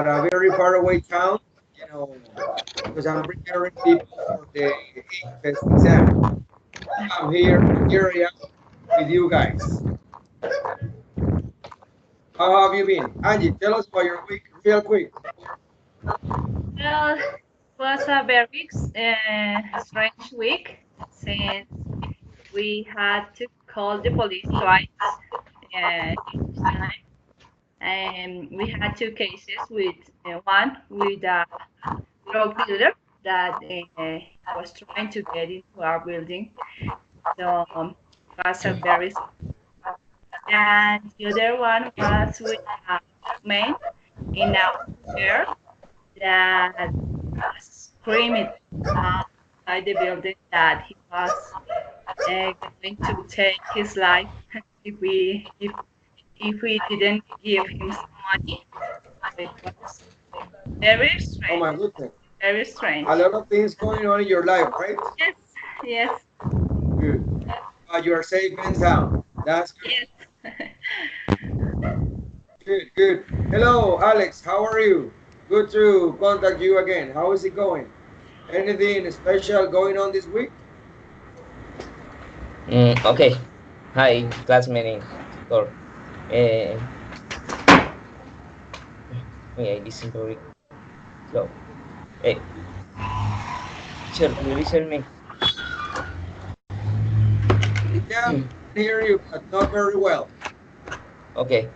at a very far away town, you know, because I'm preparing people for the APES exam. Here I am with you guys. How have you been? Angie, tell us about your week real quick. Well, it was a very strange week since we had to call the police twice each time. We had two cases with one with a drug dealer that was trying to get into our building. So was a very, and the other one was with a man in a wheelchair that was screaming outside the building that he was going to take his life if we didn't give him some money. So it was very Oh strange, my goodness. very A strange. lot of things going on in your life, right? Yes, yes, Good. But you are safe and sound. That's good. yes. Good, good. Hello, Alex. How are you? Good to contact you again. How is it going? Anything special going on this week? Okay. Hi, classmate. Or, uh, I listen very slow. Hey, teacher, can you listen me? Yeah, I can hear you, but not very well. Okay.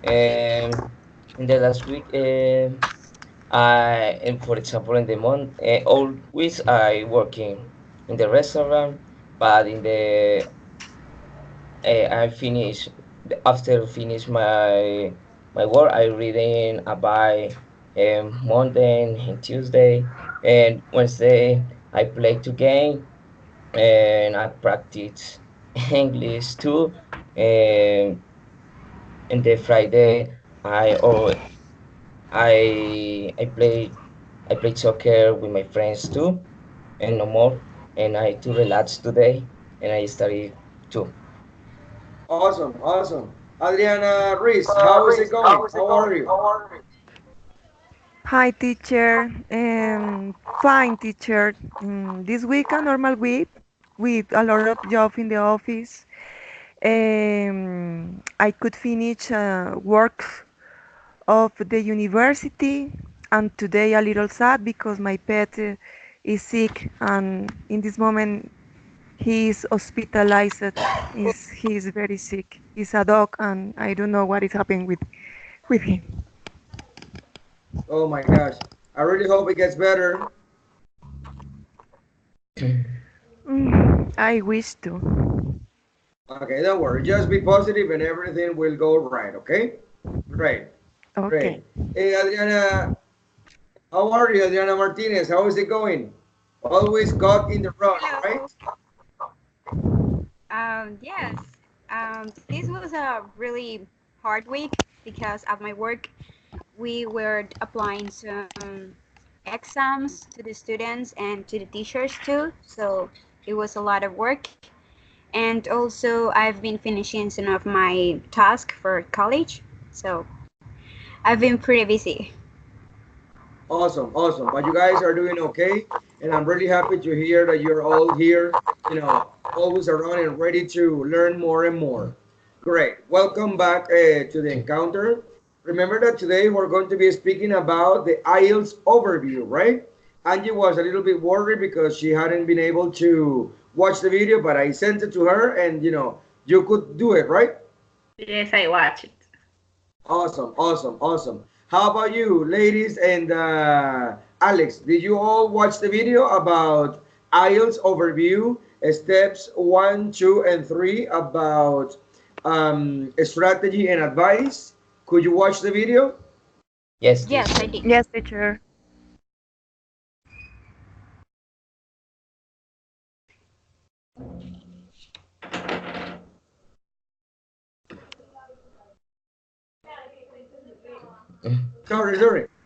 In the last week, for example, in the month, always I working in the restaurant, but in the I finish after finish my work. I reading about Monday and Tuesday and Wednesday. I play to game and I practice English too. And in the Friday, I oh I play soccer with my friends too, and no more. And I to relax today, and I study too. Awesome, awesome. Adriana Reese, how is it going? How are you? Hi, teacher. Fine, teacher. This week a normal week with a lot of job in the office. I could finish work of the university, and today a little sad because my pet is sick, and in this moment he is hospitalized. He is very sick. He's a dog, and I don't know what is happening with him. Oh my gosh. I really hope it gets better. I wish to. Okay, don't worry. Just be positive and everything will go right, okay? Great, great. Okay. Hey, Adriana, how are you, Adriana Martinez? How is it going? Always got in the rush, right? Hello. Yes. This was a really hard week because at my work we were applying some exams to the students and to the teachers too. So it was a lot of work. And also I've been finishing some of my tasks for college. So I've been pretty busy. Awesome, awesome. But you guys are doing okay, and I'm really happy to hear that you're all here, always around and ready to learn more and more. Great. Welcome back to the encounter. Remember that today we're going to be speaking about the IELTS overview, right? Angie was a little bit worried because she hadn't been able to watch the video, but I sent it to her, and you could do it, right? Yes, I watched it. Awesome, awesome, awesome. How about you, ladies and Alex? Did you all watch the video about IELTS overview, steps one, two, and three about strategy and advice? Could you watch the video? Yes, Yes, I teacher. did. Yes, teacher.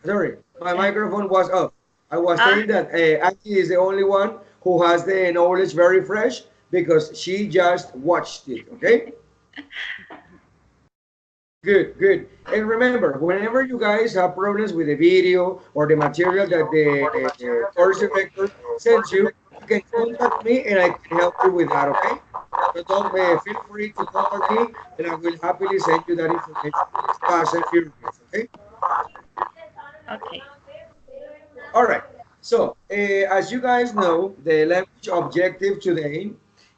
Sorry. My microphone was off. I was Ah, saying that Angie is the only one who has the knowledge very fresh because she just watched it. Okay. Good, good. And remember, whenever you guys have problems with the video or the material that the course director sends you, you can contact me and I can help you with that, okay? So don't feel free to contact me and I will happily send you that information fast and furious, okay? Okay. All right. So, as you guys know, the language objective today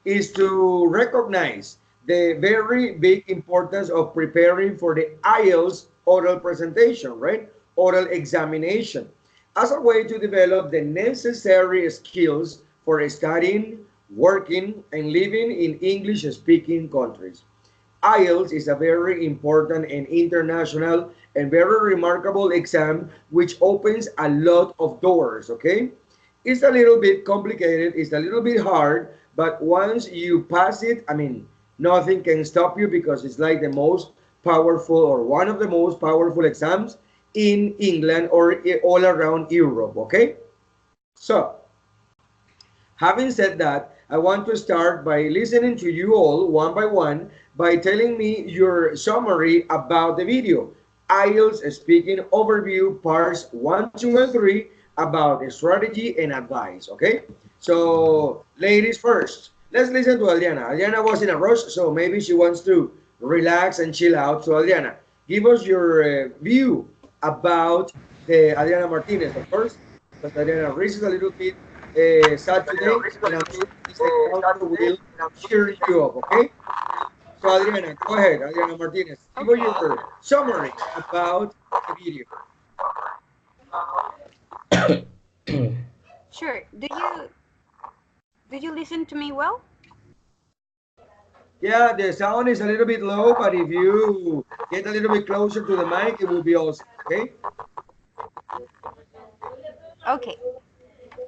is to recognize the very big importance of preparing for the IELTS oral presentation, right? Oral examination, as a way to develop the necessary skills for studying, working, and living in English speaking countries. IELTS is a very important and international and very remarkable exam which opens a lot of doors, okay? It's a little bit complicated, it's a little bit hard, but once you pass it, I mean, nothing can stop you because it's like the most powerful or one of the most powerful exams in England or all around Europe, okay? So, having said that, I want to start by listening to you all one by one by telling me your summary about the video. IELTS speaking overview parts 1, 2, and 3 about strategy and advice. Okay? So, ladies first. Let's listen to Adriana. Adriana was in a rush, so maybe she wants to relax and chill out. So, Adriana, give us your view about the Adriana Martinez, of course, because Adriana Reese is a little bit sad today, and I'm sure this encounter will cheer you up, okay? So, Adriana, go ahead, Adriana Martinez. Give us Okay. your summary about the video. Sure. Did you listen to me well? Yeah, the sound is a little bit low, but if you get a little bit closer to the mic, it will be awesome, okay? Okay.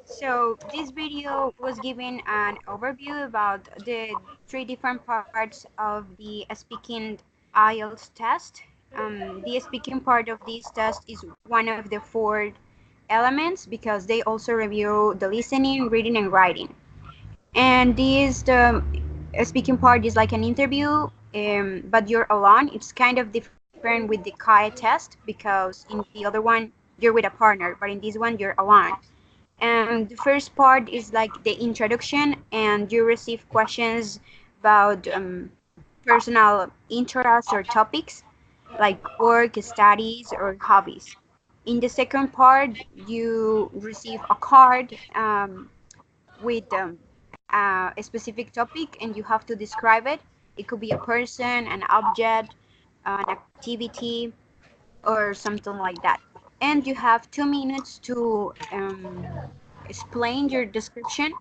So this video was giving an overview about the three different parts of the speaking IELTS test. The speaking part of this test is one of the four elements because they also review the listening, reading, and writing. And this the speaking part is like an interview, but you're alone. It's kind of different with the CAE test because in the other one you're with a partner, but in this one you're alone. And the first part is like the introduction, and you receive questions about personal interests or topics like work, studies, or hobbies. In the second part, you receive a card with a specific topic, and you have to describe it. It could be a person, an object, an activity, or something like that. And you have 2 minutes to explain your description,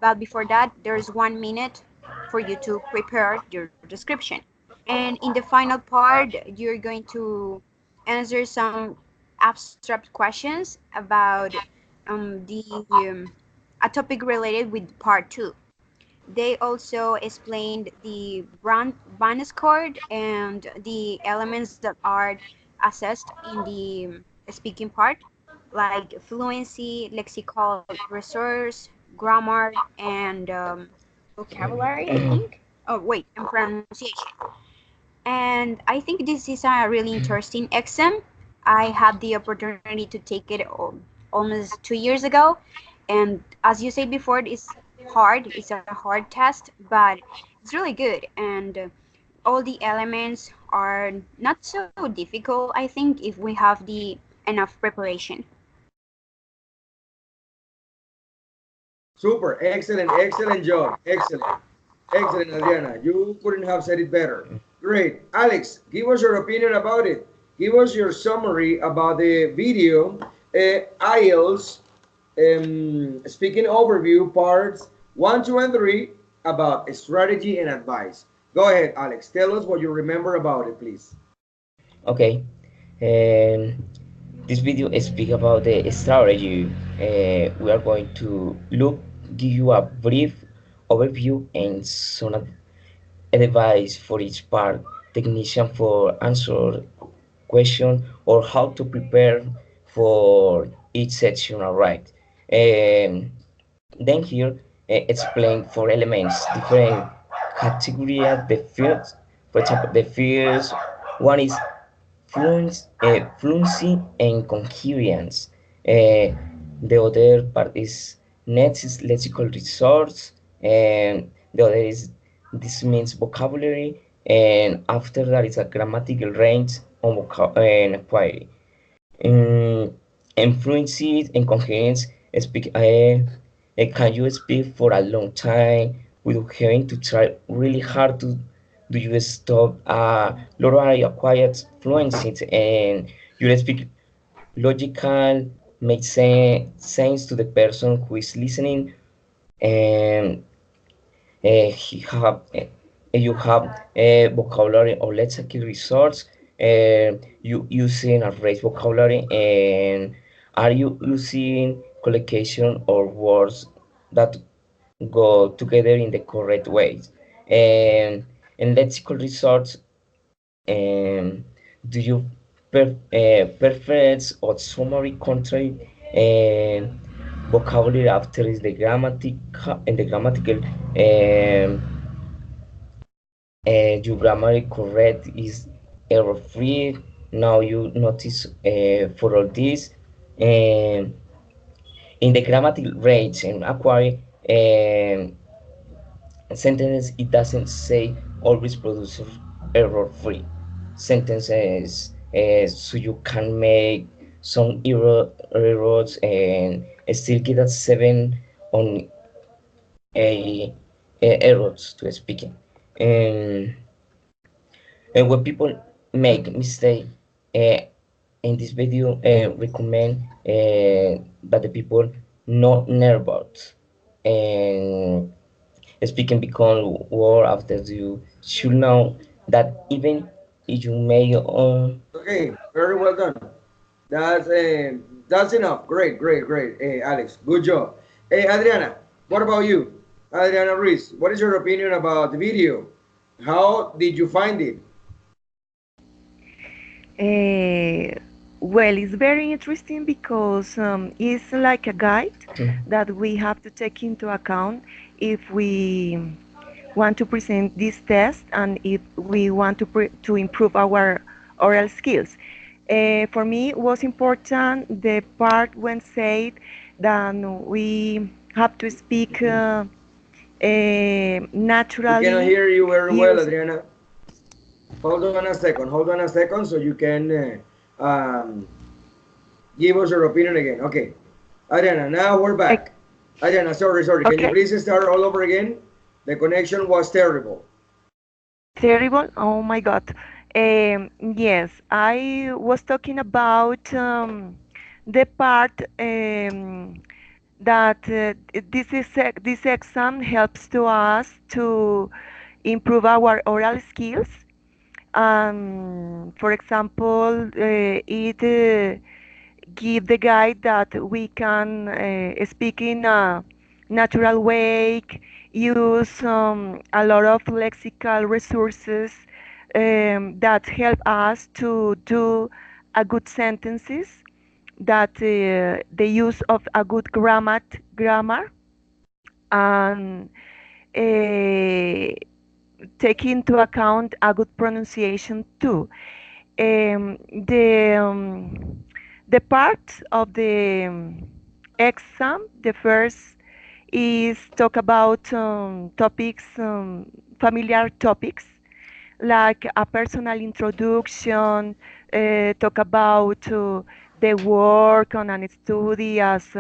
but before that, there's 1 minute for you to prepare your description. And in the final part, you're going to answer some abstract questions about the a topic related with part two. They also explained the band score and the elements that are assessed in the speaking part, like fluency, lexical resource, grammar, and vocabulary, I think. Oh, wait, and pronunciation. And I think this is a really interesting exam. I had the opportunity to take it almost 2 years ago. And as you said before, it's hard. It's a hard test, but it's really good. And all the elements are not so difficult, I think, if we have the enough preparation. Super, excellent, excellent job, excellent. Excellent, Adriana. You couldn't have said it better. Great. Alex, give us your opinion about it. Give us your summary about the video, IELTS, speaking overview parts 1, 2, and 3 about strategy and advice. Go ahead, Alex. Tell us what you remember about it, please. Okay. Um, this video speak about the strategy. We are going to give you a brief overview and some advice for each part, technician for answer question or how to prepare for each section. All right. Um, then here explain four elements, different category. The first, for example, the first one is fluency and coherence. Uh, the other part is next is lexical resource, and the other is this means vocabulary, and after that is a grammatical range on and acquiry. Um, and fluency and coherence speak. Can you speak for a long time without having to try really hard to do you stop literally acquired fluency and you speak logical makes sense to the person who is listening and he have you have a vocabulary or lexical resource you using a raised vocabulary and are you using collocation or words that go together in the correct ways and lexical resource do you preference or summary contrary vocabulary after is the grammatical and the grammatical your grammar correct is error free now you notice for all this um, in the grammatical range and acquire sentence it doesn't say always produce error free sentences so you can make some errors and still get a 7 on a errors to speaking and when people make mistake uh, in this video recommend that the people not nervous and speaking become war after you should know that even if you may Okay, very well done. That's enough. Great, great, great. Hey, Alex, good job. Hey, Adriana, what about you? Adriana Ruiz, what is your opinion about the video? How did you find it? Uh, well, it's very interesting because it's like a guide that we have to take into account if we want to present this test and if we want to improve our oral skills. For me, it was important the part when said that we have to speak We cannot naturally, hear you very well, use. Adriana. Hold on a second. Hold on a second so you can give us your opinion again. Okay. Adriana, now we're eh, back. Adriana, sorry, sorry. Can you Okay. please start all over again? The connection was terrible. Terrible. Oh my God. Yes, I was talking about the part that this exam helps to us to improve our oral skills. For example, it give the guide that we can speak in a natural way, use a lot of lexical resources that help us to do a good sentences, that the use of a good grammar and uh, take into account a good pronunciation too. Um, the um, the part of the exam, the first is talk about topics, familiar topics, like a personal introduction, talk about the work on an study as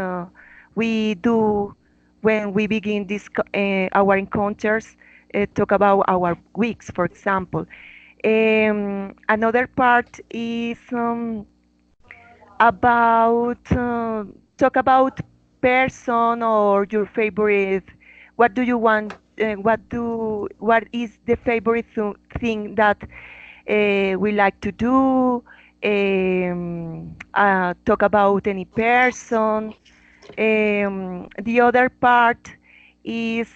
we do when we begin our encounters, talk about our weeks, for example. Another part is about talk about person or your favorite. What do you want? What is the favorite thing that we like to do? Talk about any person. The other part is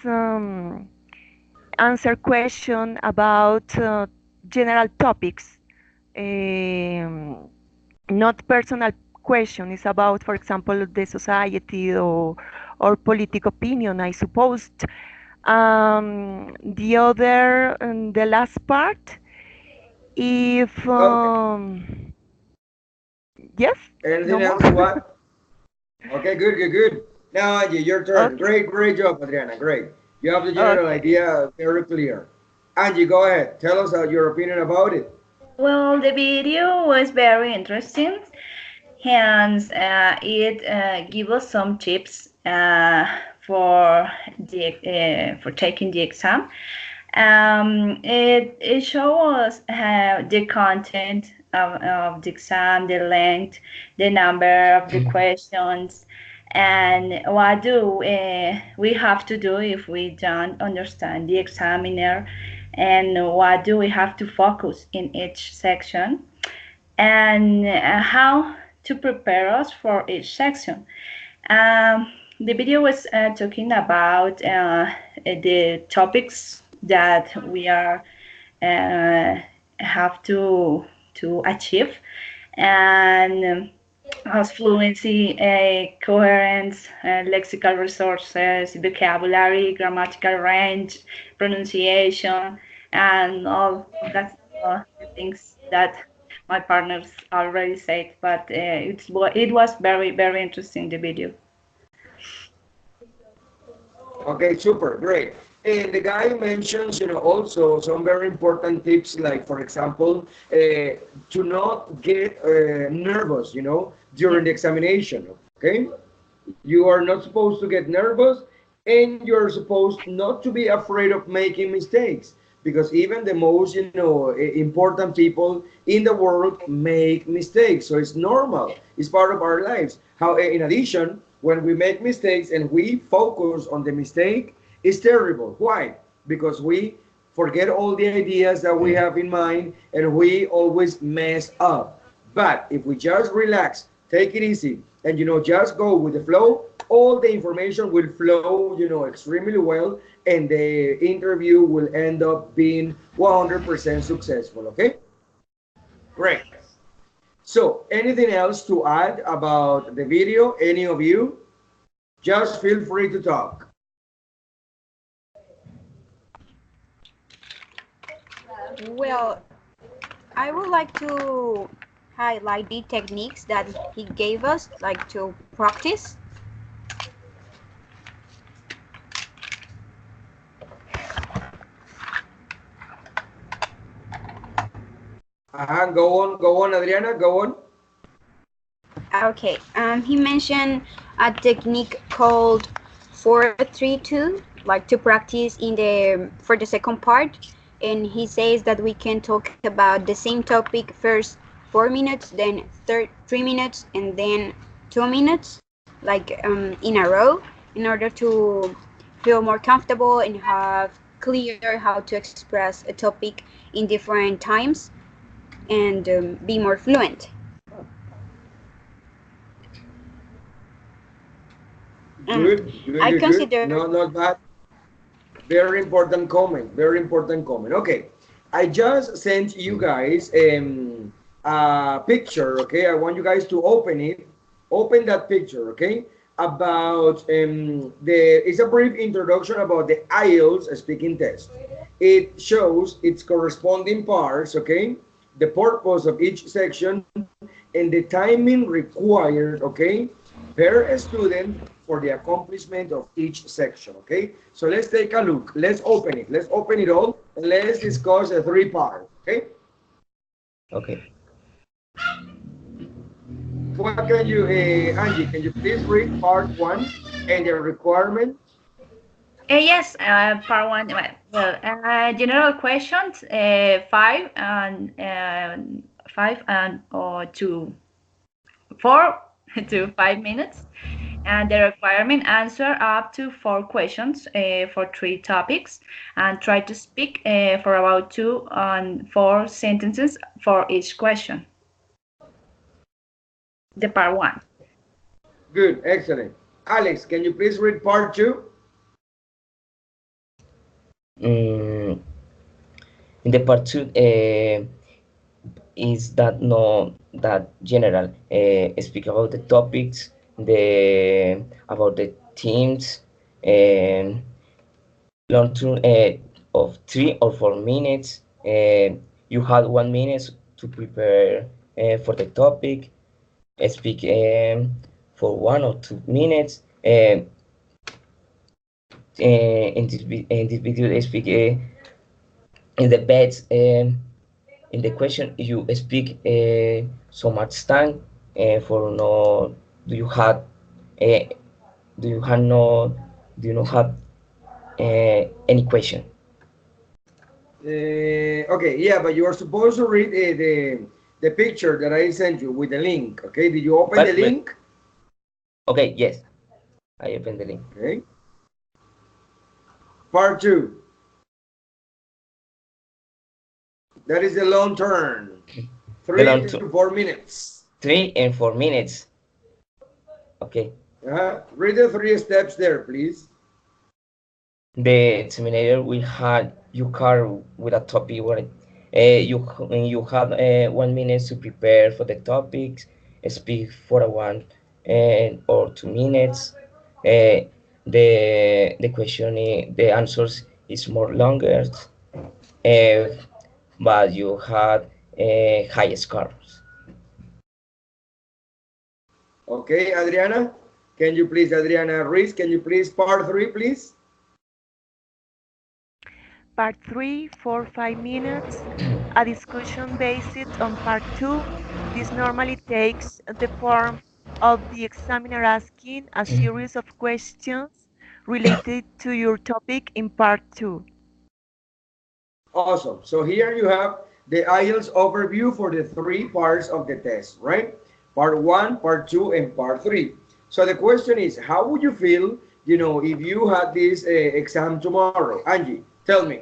answer question about general topics, um, not personal question. It's about, for example, the society or political opinion, I suppose. The other, the last part, if Okay. Yes? No Anything more? else to add? Okay, good, good, good. Now, Angie, your turn. Okay. Great, great job, Adriana. Great. You have the general Okay. idea very clear. Angie, go ahead. Tell us your opinion about it. Well, the video was very interesting. Hence, it gives us some tips for taking the exam. It shows us the content of the exam, the length, the number of the questions, and what do we have to do if we don't understand the examiner, and what do we have to focus in each section, and how to prepare us for each section. The video was talking about the topics that we are uh, have to achieve, and as fluency, coherence, lexical resources, vocabulary, grammatical range, pronunciation, and all that's the things that my partners already said. But it was very interesting, the video. Okay, super, great. And the guy mentions, also some very important tips, like, for example, to not get nervous, during Yeah. the examination, okay? You are not supposed to get nervous, and you're supposed not to be afraid of making mistakes, because even the most, important people in the world make mistakes. So it's normal. It's part of our lives. How, in addition, when we make mistakes and we focus on the mistake, it's terrible. Why? Because we forget all the ideas that we have in mind, and we always mess up. But if we just relax, take it easy, and just go with the flow, all the information will flow, extremely well, and the interview will end up being 100% successful. Okay, great. So, anything else to add about the video? Any of you? Just feel free to talk. Well, I would like to highlight the techniques that he gave us, like to practice. Go on, Adriana, go on. Okay, he mentioned a technique called 4-3-2, like to practice in the for the second part, and he says that we can talk about the same topic first 4 minutes, then 3 minutes, and then 2 minutes, like in a row, in order to feel more comfortable and have clear how to express a topic in different times and be more fluent. Um, Good, good, I good, good. consider. No, not bad. Very important comment. Very important comment. Okay, I just sent you guys a picture. Okay, I want you guys to open it. Open that picture. Okay, about the. It's a brief introduction about the IELTS speaking test. It shows its corresponding parts. Okay, the purpose of each section and the timing required. Okay, per student for the accomplishment of each section. Okay, so let's take a look. Let's open it. Let's open it all, and let's discuss the three parts. Okay, Okay. what can you, Angie, can you please read part one and the requirement? Yes, part one. General questions, five and or two, 4 to 5 minutes, and the requirement answer up to 4 questions for 3 topics, and try to speak for about 2 and 4 sentences for each question. The part one. Good, excellent. Alex, can you please read part two? Mm, in the part two, is that no that general speak about the topics, the about the teams, and long term of 3 or 4 minutes. You had 1 minute to prepare for the topic, speak for 1 or 2 minutes. In this video, I speak in the beds. In the question, you speak so much time for no. Do you have? Uh, do you have no? Do you not have any question? Okay, yeah, but you are supposed to read the picture that I sent you with the link. Okay, did you open the But link? okay, yes, I open the link. Okay. Part two. That is the long turn. The Three long to 4 minutes. 3 and 4 minutes. Okay. Read the three steps there, please. The examiner will have you card with a topic where you have 1 minute to prepare for the topics, speak for a 1 or 2 minutes. The question the answers is more longer, uh, but you had high scores. Okay, Adriana, can you please, Adriana Ruiz, can you please part three, please? Part 3 for 5 minutes. A discussion based on part 2. This normally takes the form of the examiner asking a series of questions related to your topic in part 2. Awesome. So here you have the IELTS overview for the three parts of the test, right? Part one, part two, and part three. So the question is, how would you feel, if you had this exam tomorrow? Angie, tell me.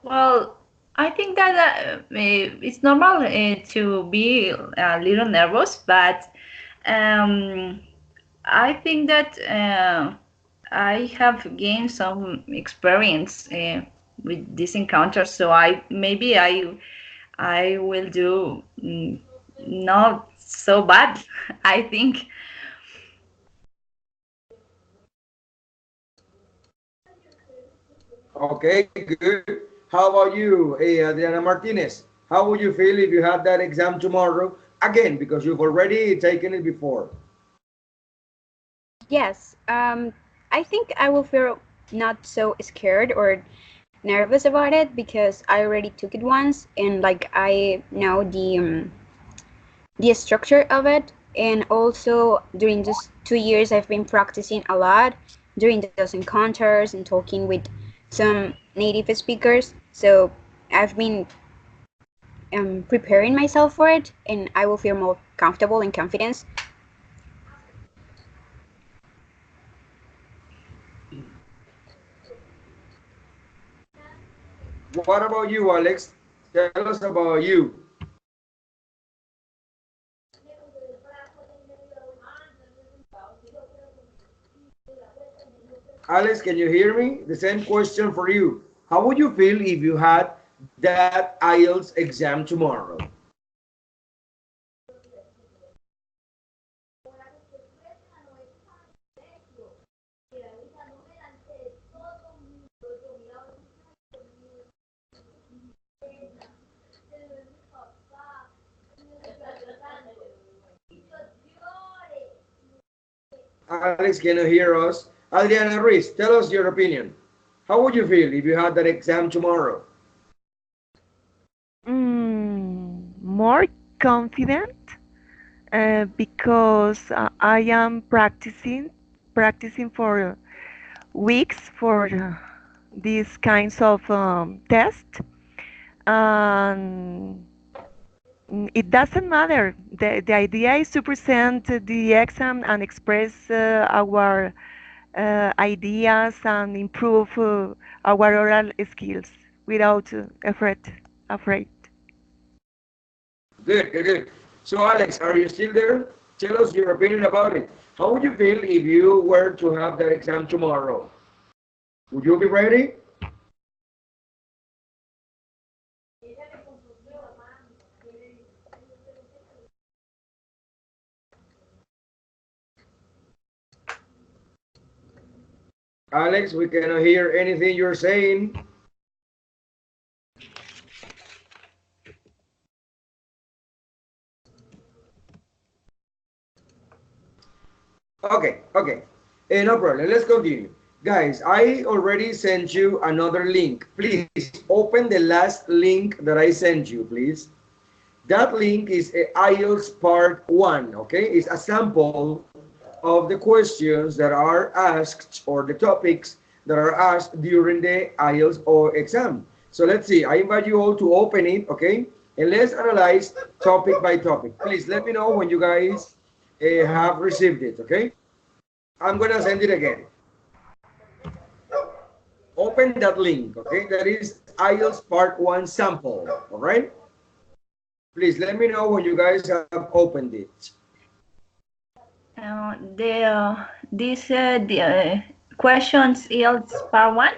Well, I think that it's normal to be a little nervous, but um, I think that I have gained some experience with this encounter, so I will do not so bad. I think. Okay, good. How about you, Adriana Martinez? How would you feel if you had that exam tomorrow? Again, because you've already taken it before. Yes, I think I will feel not so scared or nervous about it because I already took it once and like I know the structure of it. And also during these 2 years, I've been practicing a lot during those encounters and talking with some native speakers. So I've been preparing myself for it, and I will feel more comfortable and confidence. What about you, Alex? Tell us about you. Alex, can you hear me? The same question for you. How would you feel if you had that IELTS exam tomorrow? Alex, can you hear us? Adriana Ruiz, tell us your opinion. How would you feel if you had that exam tomorrow? More confident because I am practicing for weeks for these kinds of tests, and it doesn't matter. The idea is to present the exam and express our ideas and improve our oral skills without afraid. Good, good, good. So, Alex, are you still there? Tell us your opinion about it. How would you feel if you were to have that exam tomorrow? Would you be ready? Alex, we cannot hear anything you're saying. Okay. No problem. Let's continue. Guys, I already sent you another link. Please open the last link that I sent you, please. That link is a IELTS part 1, okay? It's a sample of the questions that are asked or the topics that are asked during the IELTS or exam. So let's see. I invite you all to open it, okay? And let's analyze topic by topic. Please let me know when you guys have received it, okay? I'm gonna send it again. Open that link, okay? That is IELTS part 1 sample, all right? Please let me know when you guys have opened it. The questions is part one.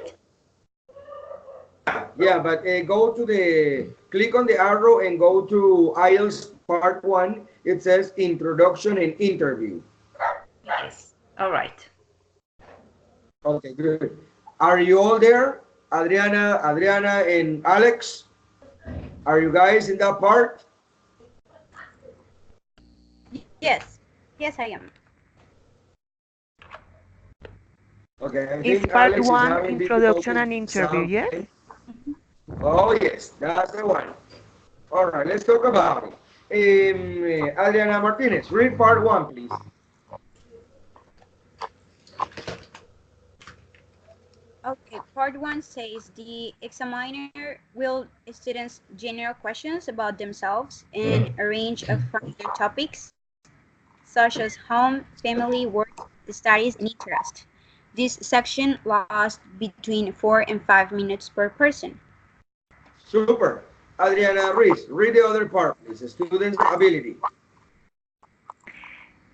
Yeah, but go to click on the arrow and go to IELTS part 1. It says introduction and interview. Yes. All right. Okay, good. Are you all there? Adriana, and Alex? Are you guys in that part? Yes. Yes, I am. Okay, I It's think part Alex is one, having difficulty introduction with and the interview, sound yes? thing. Oh, yes, that's the one. All right, let's talk about it. Adriana Martinez, read part 1, please. Okay, part one says the examiner will students general questions about themselves and a range of familiar topics such as home, family, work, studies, and interest. This section lasts between 4 and 5 minutes per person. Super. Adriana Ruiz, read the other part, please. Students' ability.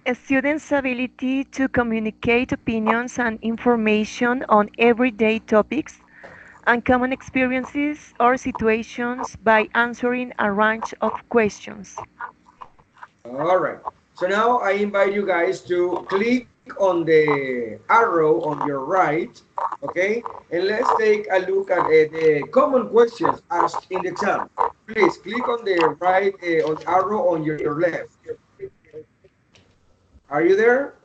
A student's ability to communicate opinions and information on everyday topics and common experiences or situations by answering a range of questions. All right. So now I invite you guys to click on the arrow on your right, okay? And let's take a look at the common questions asked in the exam. Please click on the right on arrow on your left. Are you there?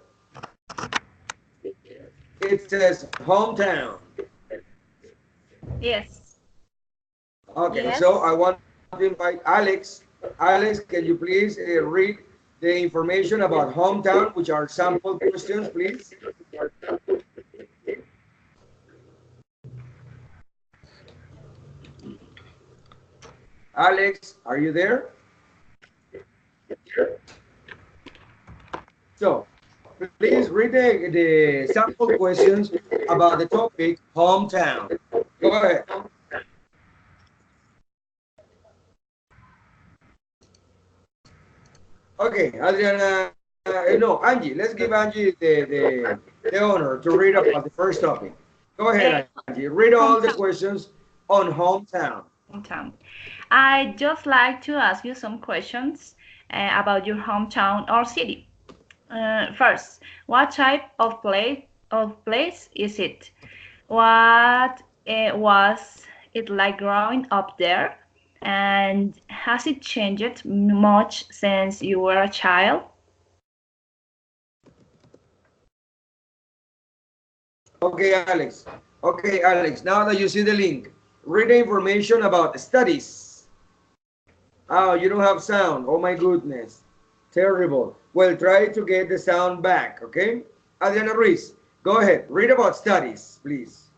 It says hometown. Yes. Okay, so Yes. I want to invite Alex. Alex, can you please read the information about hometown, which are sample questions, please? Alex, are you there? So please read the sample questions about the topic hometown. Go ahead. Okay, Adriana, no, Angie, let's give Angie the honor to read about the first topic. Go ahead, Uh, Angie. Read all the hometown. questions on hometown. Hometown. I just like to ask you some questions about your hometown or city. First, what type of place is it? What was it like growing up there? And has it changed much since you were a child? Okay, Alex. Okay, Alex. Now that you see the link, read the information about studies. Oh, you don't have sound. Oh my goodness. Terrible. Well, try to get the sound back, okay? Adriana Ruiz, go ahead. Read about studies, please.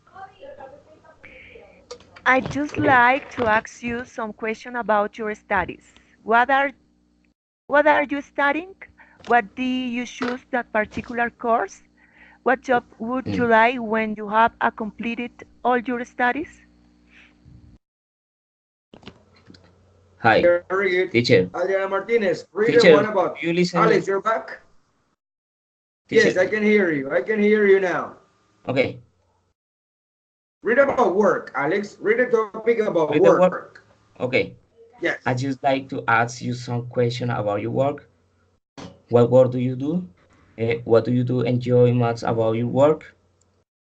I'd just like to ask you some question about your studies. What are you studying? What do you choose that particular course? What job would you like when you have completed all your studies? Hi, Very good. teacher. Adriana Martinez, read the one Teacher, about you listen Alex, me? you're back? Yes, Teacher, I can hear you. I can hear you now. okay. Read about work, Alex. Read the topic about Read the work. work. Okay. Yes. I just like to ask you some question about your work. What work do you do? What do you do enjoy much about your work?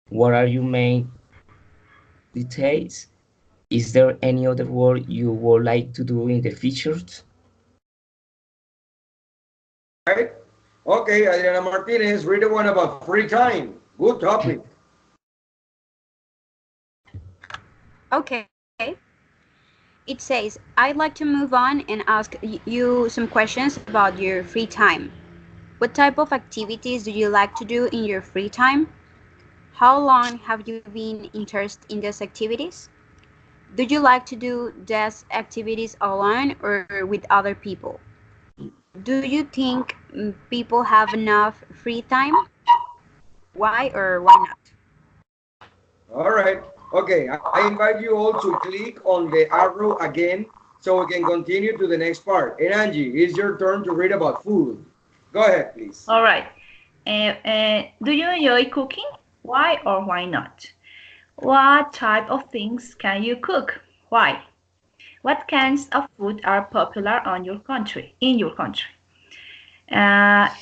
What are your main details? Is there any other work you would like to do in the future? All right. Okay, Adriana Martinez, read the one about free time. Good topic. Okay. It says, I'd like to move on and ask you some questions about your free time. What type of activities do you like to do in your free time? How long have you been interested in these activities? Do you like to do these activities alone or with other people? Do you think people have enough free time? Why or why not? All right. Okay, I invite you all to click on the arrow again so we can continue to the next part. And Angie, it's your turn to read about food. Go ahead, please. All right. Do you enjoy cooking? Why or why not? What type of things can you cook? Why? What kinds of food are popular in your country?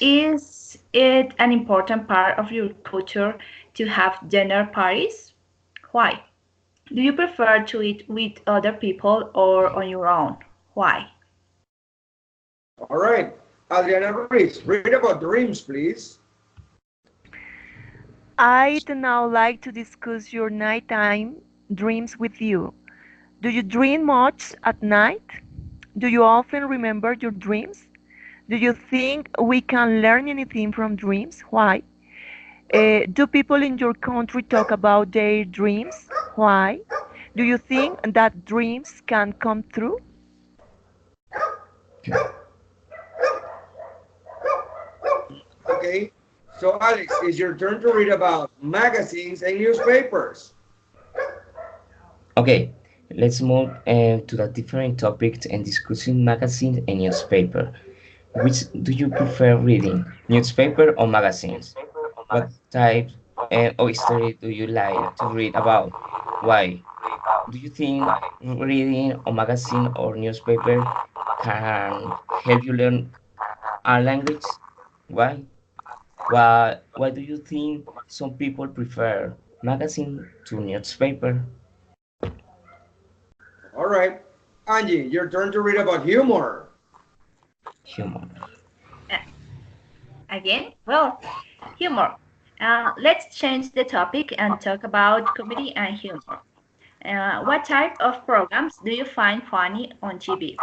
Is it an important part of your culture to have dinner parties? Why? Do you prefer to eat with other people or on your own? Why? All right. Adriana Ruiz, read about dreams, please. I'd now like to discuss your nighttime dreams with you. Do you dream much at night? Do you often remember your dreams? Do you think we can learn anything from dreams? Why? Do people in your country talk about their dreams? Why? Do you think that dreams can come true? Okay. So, Alex, it's your turn to read about magazines and newspapers. Okay, let's move to the different topics and discussing magazines and newspaper. Which do you prefer reading, newspaper or magazines? What type of story do you like to read about? Why? Do you think reading a magazine or newspaper can help you learn a language? Why? Why do you think some people prefer magazine to newspaper? All right. Angie, your turn to read about humor. Humor. Uh, Again? Well, humor. Let's change the topic and talk about comedy and humor. What type of programs do you find funny on TV?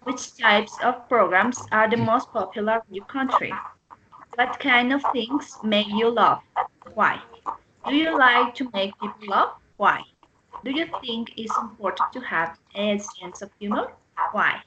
Which types of programs are the most popular in your country? What kind of things make you laugh? Why? Do you like to make people laugh? Why? Do you think it's important to have a sense of humor? Why?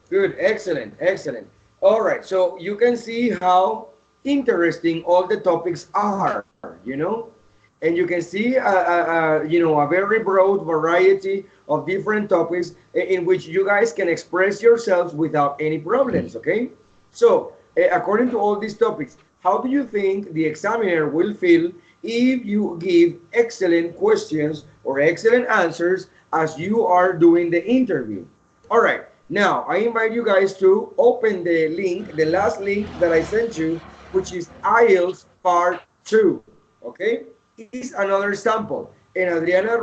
Good, excellent, excellent. All right, so you can see how interesting all the topics are, and you can see, a very broad variety of different topics in which you guys can express yourselves without any problems, okay? So, according to all these topics, how do you think the examiner will feel if you give excellent questions or excellent answers as you are doing the interview? All right, now I invite you guys to open the link, the last link that I sent you, which is IELTS Part 2. Okay, is another sample. And Adriana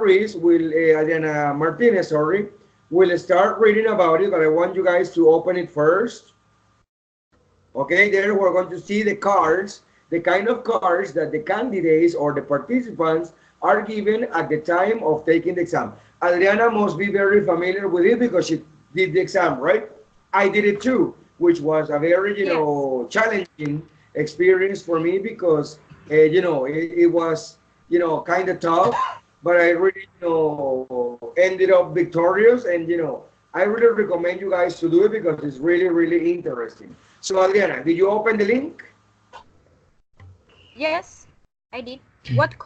Martinez, sorry, will start reading about it, but I want you guys to open it first. Okay, there we're going to see the cards, the kind of cards that the candidates or the participants are given at the time of taking the exam. Adriana must be very familiar with it because she did the exam, right? I did it too, which was a very, Yes. challenging experience for me because, it was, kind of tough, but I really, ended up victorious. And, I really recommend you guys to do it because it's really, really interesting. So, Adriana, did you open the link? Yes, I did. What